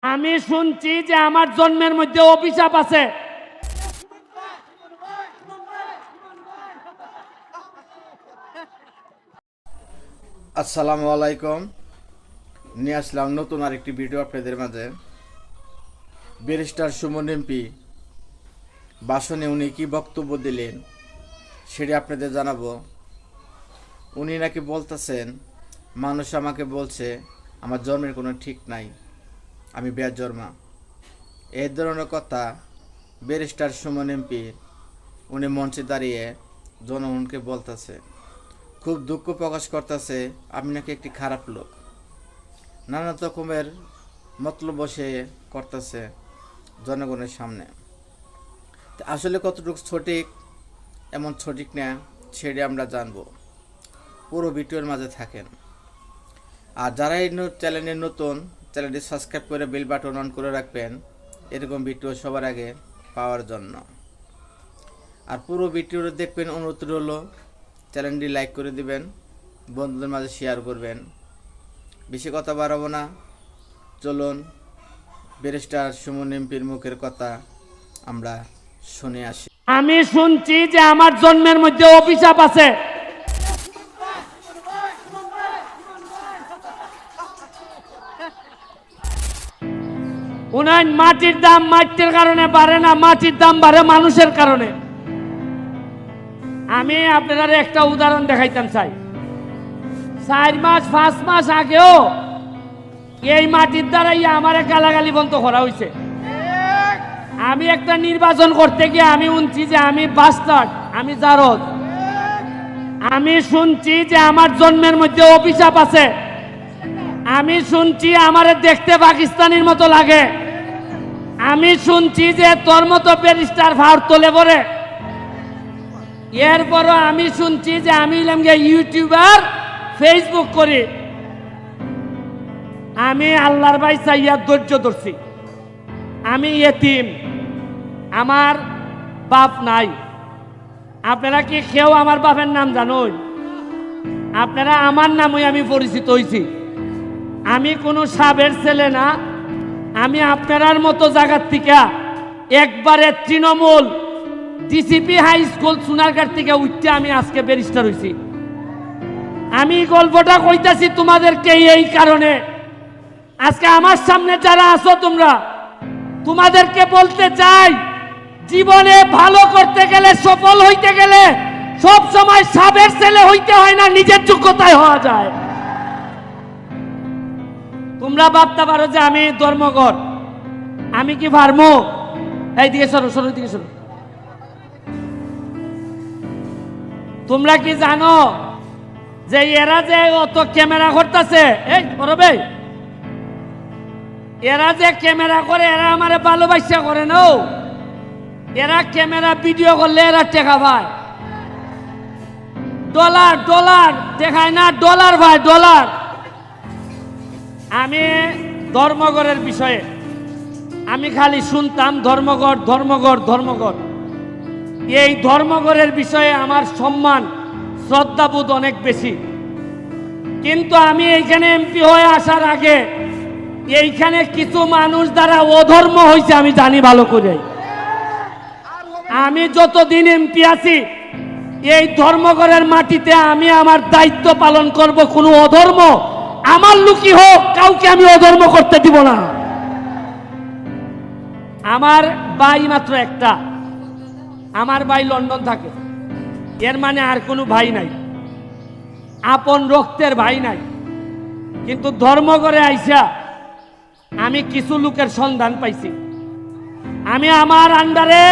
আমি শুনছি যে আমার জন্মের মধ্যে অভিশাপ আছে। আসসালামু আলাইকুম। নিয়ে আসলাম নতুন আরেকটি ভিডিও আপনাদের মাঝে। ব্যারিস্টার সুমন এমপি ভাষণে উনি কি বক্তব্য দিলেন সেটা আপনাদের জানাবো। উনি নাকি বলতেছেন, মানুষ আমাকে বলছে আমার জন্মের কোনো ঠিক নাই, আমি বেজন্মা। এই ধরনের কথা ব্যারিস্টার সুমন এমপি উনি মঞ্চে দাঁড়িয়ে জনগণকে বলতেছে, খুব দুঃখ প্রকাশ করতেছে আমি নাকি একটি খারাপ লোক। নানা রকমের মতলব বসে করতেছে জনগণের সামনে। আসলে কতটুকু সঠিক এমন সঠিক না সেটা আমরা জানবো। পুরো ভিডিওর মাঝে থাকেন। আর যারা এই চ্যানেলের নতুন, চ্যানেলটি সাবস্ক্রাইব করে বেল বাটন অন করে রাখবেন এরকম ভিডিও সবার আগে পাওয়ার জন্য। আর পুরো ভিডিওটা দেখবেন, অনুরোধ হলো চ্যানেলটি লাইক করে দিবেন, বন্ধুদের মাঝে শেয়ার করবেন। বেশি কথা বাড়াবো না, চলুন ব্যারিস্টার সুমন এমপির মুখের কথা আমরা শুনে আসি। আমি শুনছি যে আমার জন্মের মধ্যে অভিশাপ আছে। উনার মাটির দাম মাটির কারণে বাড়ে না, মাটির দাম বাড়ে মানুষের কারণে। আমি আপনাদের একটা উদাহরণ দেখাইতাম চাই। 4 মাস 5 মাস আগেও এই মাটির দ্বারাই আমার গালাগালি বন্ধ করা হয়েছে। আমি একটা নির্বাচন করতে গিয়ে আমি শুনছি যে আমি বাস্টার্ড, আমি জারদ। আমি শুনছি যে আমার জন্মের মধ্যে অভিশাপ আছে। আমি শুনছি আমারে দেখতে পাকিস্তানির মতো লাগে। আমি শুনছি যে তোর মতো ব্যারিস্টার ভাড় তোলে পড়ে। এরপরও আমি শুনছি যে আমি ইউটিউবার, ফেসবুক করি। আমি আল্লাহর ভাই চাইয়া ধৈর্য ধরছি। আমি এতিম, আমার বাপ নাই। আপনারা কি কেউ আমার বাপের নাম জানেন? আপনারা আমার নামই আমি পরিচিত হয়েছি। আমি কোনো সাবের ছেলে না। আমি আপনার মতো জায়গার থেকে একবারে Trinamool DCP high school Sonarghat থেকে উঠতে আমি আজকে ব্যারিস্টার হয়েছি। আমি গল্পটা কইতাছি তোমাদেরকে এই কারণে, আজকে আমার সামনে যারা আছো তোমরা, তোমাদেরকে বলতে চাই, জীবনে ভালো করতে গেলে, সফল হইতে গেলে সব সময় সাবের ছেলে হইতে হয় না, নিজের যোগ্যতায় হওয়া যায়। তোমরা ভাবতে পারো যে আমি ধর্মঘট, আমি কি পারমো? এইদিকে সরো, সরো দিকে সরো। তোমরা কি জানো যে এরা যে অত ক্যামেরা করতেছে, এই করবে, এরা যে ক্যামেরা করে এরা আমারে ভালোবাসা করে না। এরা ক্যামেরা ভিডিও করলে এরা টাকা পায়, ডলার ডলার দেখায় না, ডলার ভাই ডলার। আমি ধর্মঘটের বিষয়ে আমি খালি শুনতাম ধর্মঘট ধর্মঘট ধর্মঘট। এই ধর্মঘটের বিষয়ে আমার সম্মান শ্রদ্ধাবোধ অনেক বেশি। কিন্তু আমি এইখানে এমপি হয়ে আসার আগে এইখানে কিছু মানুষ দ্বারা অধর্ম হয়েছে আমি জানি ভালো করে। আমি যতদিন এমপি আছি এই ধর্মঘটের মাটিতে আমি আমার দায়িত্ব পালন করব। কোনো অধর্ম আমার লুকি হোক, কাউকে আমি অধর্ম করতে দিব না। আমার ভাই মাত্র একটা, আমার ভাই লন্ডন থাকে। এর মানে আর কোনো ভাই নাই, আপন রক্তের ভাই নাই। কিন্তু ধর্মঘটে আইসা আমি কিছু লোকের সন্ধান পাইছি। আমি আমার আন্ডারে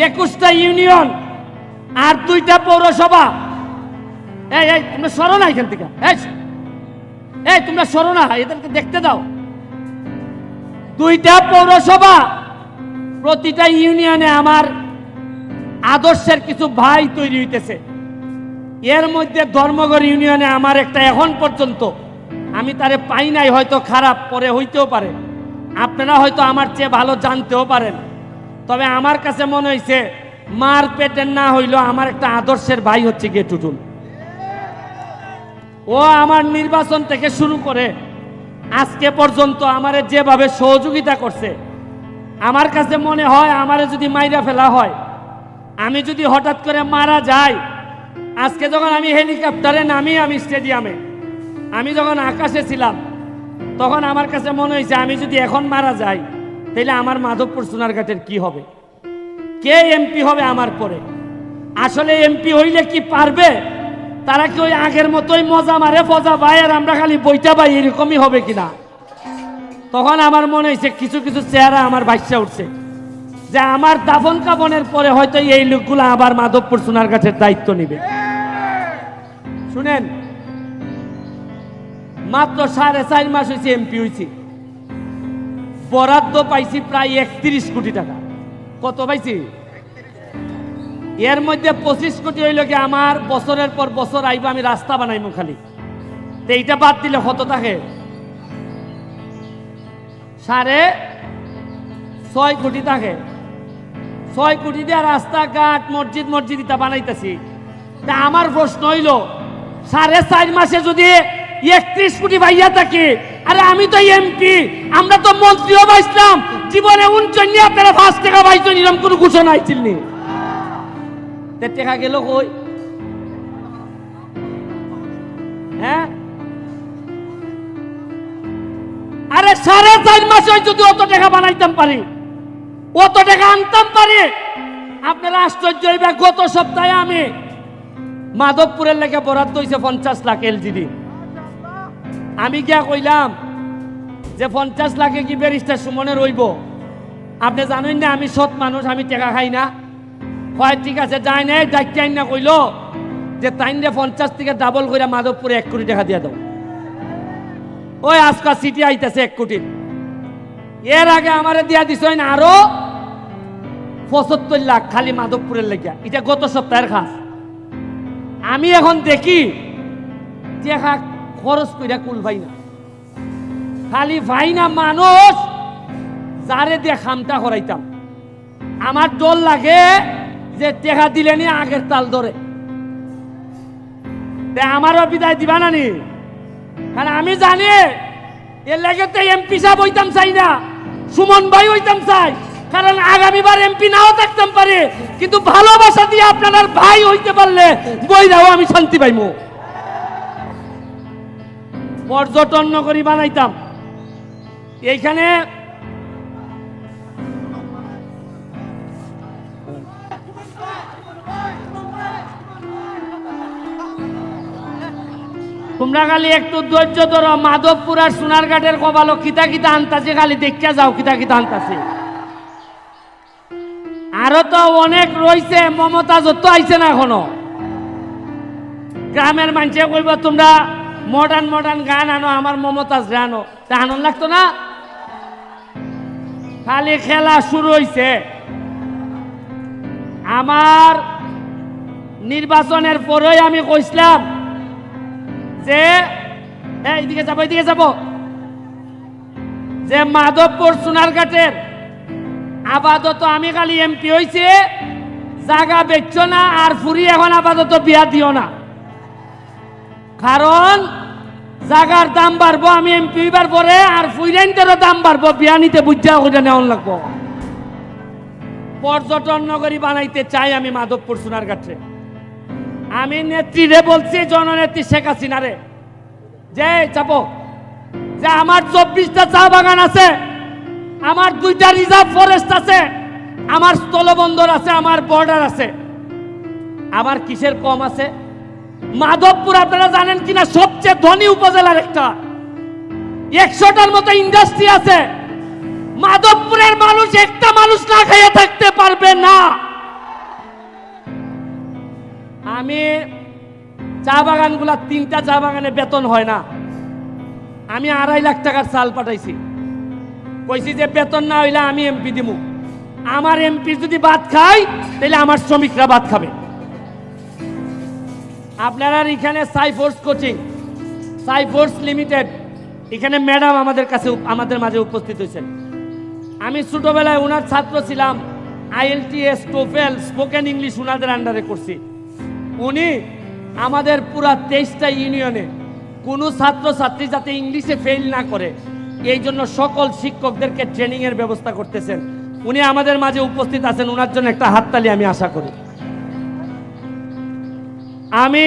21টা ইউনিয়ন আর 2টা পৌরসভা। এই তোমরা সরো না এখান থেকে, এই তোমরা সরো না, এদেরকে দেখতে দাও। 2টা পৌরসভা, প্রতিটা ইউনিয়নে আমার আদর্শের কিছু ভাই তৈরি হইতেছে। এর মধ্যে ধর্মঘট ইউনিয়নে আমার একটা এখন পর্যন্ত আমি তারে পাই নাই, হয়তো খারাপ পরে হইতেও পারে, আপনারা হয়তো আমার চেয়ে ভালো জানতেও পারেন। তবে আমার কাছে মনে হয়েছে মার পেটের না হইলো আমার একটা আদর্শের ভাই হচ্ছে গিয়ে টুটুল। ও আমার নির্বাচন থেকে শুরু করে আজকে পর্যন্ত আমারে যেভাবে সহযোগিতা করছে, আমার কাছে মনে হয় আমারে যদি মাইরা ফেলা হয়, আমি যদি হঠাৎ করে মারা যাই, আজকে যখন আমি হেলিকপ্টারে নামি, আমি স্টেডিয়ামে, আমি যখন আকাশে ছিলাম, তখন আমার কাছে মনে হয়েছে আমি যদি এখন মারা যাই, তাহলে আমার মাধবপুর সোনারঘাটের কি হবে, কে এমপি হবে আমার পরে। আসলে এমপি হইলে কি পারবে, তারা কি ওই আগের মতোই মজা মারে ফজা ভাই আর আমরা খালি বইটা পাই, এরকমই হবে কিনা। তখন আমার মনে হয়েছে কিছু কিছু চেহারা আমার ভাইসা উঠছে, যে আমার দাফন কাফনের পরে হয়তো এই লোকগুলো আবার মাধবপুর সোনারঘাটের দায়িত্ব নিবে। শুনেন, মাত্র 4.5 মাস হয়েছে এমপি হয়েছি, বরাদ্দ পাইছি প্রায় 31 কোটি টাকা। কত পাইছি? এর মধ্যে 25 কোটি হইল কি আমার বছরের পর বছর আইব আমি রাস্তা বানাইমু খালি। তো এইটা বাদ দিলে কত থাকে? 6.5 কোটি থাকে। 6 কোটি দিয়ে রাস্তাঘাট মসজিদ ইটা বানাইতেছি। তা আমার প্রশ্ন হইল, 4.5 মাসে যদি 31 কোটি ভাইয়া থাকে, আরে আমি তো এমপি, আমরা তো মন্ত্রীও পাইছিলাম, জীবনে 49 আপনারা 5 টাকা পাইছেন, এরকম কোনো ঘোষণা আইছিলনি। টাকা গেল কই? হ্যাঁ, আরে 4.5 মাসে যদি অত টাকা বানাইতাম পারি, অত টাকা আনতাম পারি, আপনারা আশ্চর্য হইবে। গত সপ্তাহে আমি মাধবপুরের লেগে বরাদ্দ হয়েছে 50 লাখ এলজিডি। আমি গিয়া কইলাম যে 50 লাখে কি ব্যারিস্টার সুমনে রইব? আপনি জানেন না আমি সৎ মানুষ, আমি টাকা খাই না। হয় ঠিক আছে, যাই নাই ডাক্তার না কইল যে তাইনে 50 থেকে ডাবল করে মাধবপুরে 1 কোটি টাকা দিয়ে দাও। ওই আজকাল সিটি আইতেছে 1 কোটি। এর আগে আমারে দিয়া দিছ না আরো 75 লাখ খালি মাধবপুরের লেগে। এটা গত সপ্তাহের খাস। আমি এখন দেখি টাকা খরচ কইরা কুল ভাই না, খালি ভাই না মানুষ যারে দিয়ে খামটা করাইতাম। আমার ডর লাগে যে টাকা দিলে নি আগের তাল ধরে, আমারও বিদায় দিবা না নি। কারণ আমি জানি এর লাগে তো এমপি সাহেব হইতাম চাই না, সুমন ভাই হইতাম চাই। কারণ আগামীবার এমপি নাও থাকতাম পারে, কিন্তু ভালোবাসা দিয়ে আপনার ভাই হইতে পারলে বইরাও আমি শান্তি পাইমু। পর্যটন নগরী বানাইতাম এইখানে। তোমরা খালি একটু ধৈর্য ধরো, মাধবপুর আর সোনারঘাটের কপালো কিতা কিতা আনতাছে, খালি দেখা যাও কিতা কিতা আনতাছে। আরো তো অনেক রয়েছে, মমতাজ তো আইছে না এখনো। গ্রামের মানুষে কইব তোমরা মডার্ন গান আনো, আমার মমতাজ আনো, তা আনন্দ লাগতো না? খালি খেলা শুরু হইছে। আমার নির্বাচনের পরেই আমি কইছিলাম যে এইদিকে যাবো যে মাধবপুর সোনারঘাটের আপাতত আমি খালি এমপি হইছে, জায়গা বেচছো না আর ফুরি এখন আপাতত বিয়া দিও না। কারণ জায়গার দাম বাড়বো আমি এমপি হইবার পরে, আর ফুইরেন্টেরও দাম বাড়বো, বিয়া নিতে বুঝা ওটা নেওয়ান লাগবো। পর্যটন নগরী বানাইতে চাই আমি মাধবপুর সোনারঘাটে। আমি নেত্রীরে বলছি, জননেত্রী শেখ হাসিনারে, যে চাপো যে আমার 24টা চা বাগান আছে, আমার 2টা রিজার্ভ ফরেস্ট আছে, আমার স্থলবন্দর আছে, আমার বর্ডার আছে, আমার কিসের কম আছে? মাধবপুর আপনারা জানেন কিনা সবচেয়ে ধনী উপজেলার একটা, 100টার মতো ইন্ডাস্ট্রি আছে। মাধবপুরের মানুষ একটা মানুষ না খেয়ে থাকতে পারবে না। আমি চা বাগানগুলা 3টা চা বাগানে বেতন হয় না, আমি 2.5 লাখ টাকার চাল পাঠাইছি। কইছি যে বেতন না হইলে আমি এমপি দিব। আমার এমপি যদি ভাত খায় তাহলে আমার শ্রমিকরা ভাত খাবে। আপনারা এখানে সাইফোর্স কোচিং, সাইফোর্স লিমিটেড, এখানে ম্যাডাম আমাদের মাঝে উপস্থিত হয়েছেন। আমি ছোটবেলায় ওনার ছাত্র ছিলাম। IELTS, TOEFL, স্পোকেন ইংলিশ ওনাদের আন্ডারে করছি। উনি আমাদের পুরা 23টা ইউনিয়নে কোনো ছাত্রছাত্রী যাতে ইংলিশে ফেল না করে এই জন্য সকল শিক্ষকদেরকে ট্রেনিংয়ের ব্যবস্থা করতেছেন। উনি আমাদের মাঝে উপস্থিত আছেন, ওনার জন্য একটা হাততালি আমি আশা করি। আমি